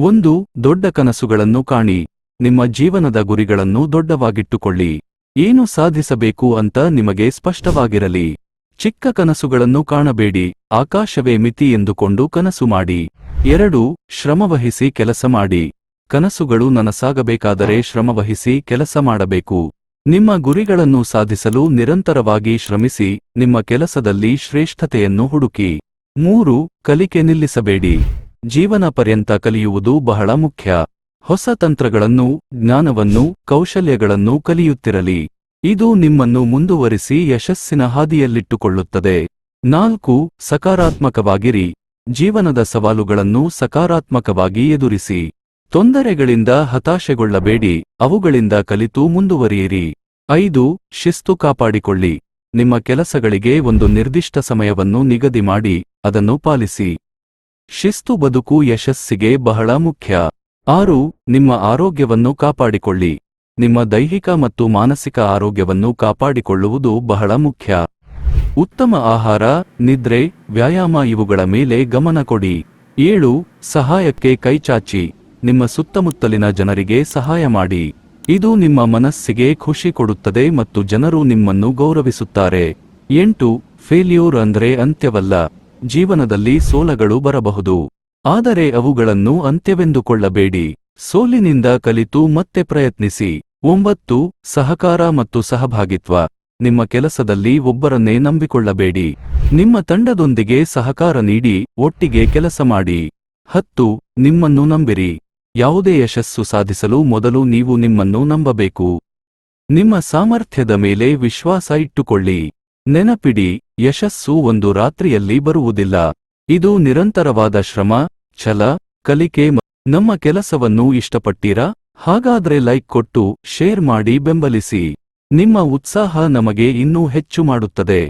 ಒಂದು, ದೊಡ್ಡ ಕನಸುಗಳನ್ನು ಕಾಣಿ. ನಿಮ್ಮ ಜೀವನದ ಗುರಿಗಳನ್ನು ದೊಡ್ಡವಾಗಿಟ್ಟುಕೊಳ್ಳಿ. ಏನು ಸಾಧಿಸಬೇಕು ಅಂತ ನಿಮಗೆ ಸ್ಪಷ್ಟವಾಗಿರಲಿ. ಚಿಕ್ಕ ಕನಸುಗಳನ್ನು ಕಾಣಬೇಡಿ, ಆಕಾಶವೇ ಮಿತಿ ಎಂದುಕೊಂಡು ಕನಸು ಮಾಡಿ. 2, ಶ್ರಮವಹಿಸಿ ಕೆಲಸ ಮಾಡಿ. ಕನಸುಗಳು ನನಸಾಗಬೇಕಾದರೆ ಶ್ರಮವಹಿಸಿ ಕೆಲಸ ಮಾಡಬೇಕು. ನಿಮ್ಮ ಗುರಿಗಳನ್ನು ಸಾಧಿಸಲು ನಿರಂತರವಾಗಿ ಶ್ರಮಿಸಿ, ನಿಮ್ಮ ಕೆಲಸದಲ್ಲಿ ಶ್ರೇಷ್ಠತೆಯನ್ನು ಹುಡುಕಿ. 3, ಕಲಿಕೆ ನಿಲ್ಲಿಸಬೇಡಿ. ಜೀವನ ಪರ್ಯಂತ ಕಲಿಯುವುದು ಬಹಳ ಮುಖ್ಯ. ಹೊಸ ತಂತ್ರಗಳನ್ನು, ಜ್ಞಾನವನ್ನು, ಕೌಶಲ್ಯಗಳನ್ನು ಕಲಿಯುತ್ತಿರಲಿ. ಇದು ನಿಮ್ಮನ್ನು ಮುಂದುವರಿಸಿ ಯಶಸ್ಸಿನ ಹಾದಿಯಲ್ಲಿಟ್ಟುಕೊಳ್ಳುತ್ತದೆ. 4, ಸಕಾರಾತ್ಮಕವಾಗಿರಿ. ಜೀವನದ ಸವಾಲುಗಳನ್ನು ಸಕಾರಾತ್ಮಕವಾಗಿ ಎದುರಿಸಿ. ತೊಂದರೆಗಳಿಂದ ಹತಾಶೆಗೊಳ್ಳಬೇಡಿ, ಅವುಗಳಿಂದ ಕಲಿತು ಮುಂದುವರಿಯಿರಿ. 5, ಶಿಸ್ತು ಕಾಪಾಡಿಕೊಳ್ಳಿ. ನಿಮ್ಮ ಕೆಲಸಗಳಿಗೆ ಒಂದು ನಿರ್ದಿಷ್ಟ ಸಮಯವನ್ನು ನಿಗದಿ ಮಾಡಿ, ಅದನ್ನು ಪಾಲಿಸಿ. ಶಿಸ್ತು ಬದುಕು ಯಶಸ್ಸಿಗೆ ಬಹಳ ಮುಖ್ಯ. 6, ನಿಮ್ಮ ಆರೋಗ್ಯವನ್ನು ಕಾಪಾಡಿಕೊಳ್ಳಿ. ನಿಮ್ಮ ದೈಹಿಕ ಮತ್ತು ಮಾನಸಿಕ ಆರೋಗ್ಯವನ್ನು ಕಾಪಾಡಿಕೊಳ್ಳುವುದು ಬಹಳ ಮುಖ್ಯ. ಉತ್ತಮ ಆಹಾರ, ನಿದ್ರೆ, ವ್ಯಾಯಾಮ ಇವುಗಳ ಮೇಲೆ ಗಮನ ಕೊಡಿ. 7, ಸಹಾಯಕ್ಕೆ ಕೈಚಾಚಿ. ನಿಮ್ಮ ಸುತ್ತಮುತ್ತಲಿನ ಜನರಿಗೆ ಸಹಾಯ ಮಾಡಿ. ಇದು ನಿಮ್ಮ ಮನಸ್ಸಿಗೆ ಖುಷಿ ಕೊಡುತ್ತದೆ ಮತ್ತು ಜನರು ನಿಮ್ಮನ್ನು ಗೌರವಿಸುತ್ತಾರೆ. 8, ಫೇಲ್ಯೂರ್ ಅಂದ್ರೆ ಅಂತ್ಯವಲ್ಲ. ಜೀವನದಲ್ಲಿ ಸೋಲಗಳು ಬರಬಹುದು, ಆದರೆ ಅವುಗಳನ್ನು ಅಂತ್ಯವೆಂದುಕೊಳ್ಳಬೇಡಿ. ಸೋಲಿನಿಂದ ಕಲಿತು ಮತ್ತೆ ಪ್ರಯತ್ನಿಸಿ. 9, ಸಹಕಾರ ಮತ್ತು ಸಹಭಾಗಿತ್ವ. ನಿಮ್ಮ ಕೆಲಸದಲ್ಲಿ ಒಬ್ಬರನ್ನೇ ನಂಬಿಕೊಳ್ಳಬೇಡಿ. ನಿಮ್ಮ ತಂಡದೊಂದಿಗೆ ಸಹಕಾರ ನೀಡಿ, ಒಟ್ಟಿಗೆ ಕೆಲಸ ಮಾಡಿ. 10, ನಿಮ್ಮನ್ನು ನಂಬಿರಿ. ಯಾವುದೇ ಯಶಸ್ಸು ಸಾಧಿಸಲು ಮೊದಲು ನೀವು ನಿಮ್ಮನ್ನು ನಂಬಬೇಕು. ನಿಮ್ಮ ಸಾಮರ್ಥ್ಯದ ಮೇಲೆ ವಿಶ್ವಾಸ ಇಟ್ಟುಕೊಳ್ಳಿ. ನೆನಪಿಡಿ, ಯಶಸ್ಸು ಒಂದು ರಾತ್ರಿಯಲ್ಲಿ ಬರುವುದಿಲ್ಲ. ಇದು ನಿರಂತರವಾದ ಶ್ರಮ, ಛಲ, ಕಲಿಕೆ. ನಮ್ಮ ಕೆಲಸವನ್ನು ಇಷ್ಟಪಟ್ಟೀರಾ? ಹಾಗಾದ್ರೆ ಲೈಕ್ ಕೊಟ್ಟು, ಶೇರ್ ಮಾಡಿ ಬೆಂಬಲಿಸಿ. ನಿಮ್ಮ ಉತ್ಸಾಹ ನಮಗೆ ಇನ್ನೂ ಹೆಚ್ಚು ಮಾಡುತ್ತದೆ.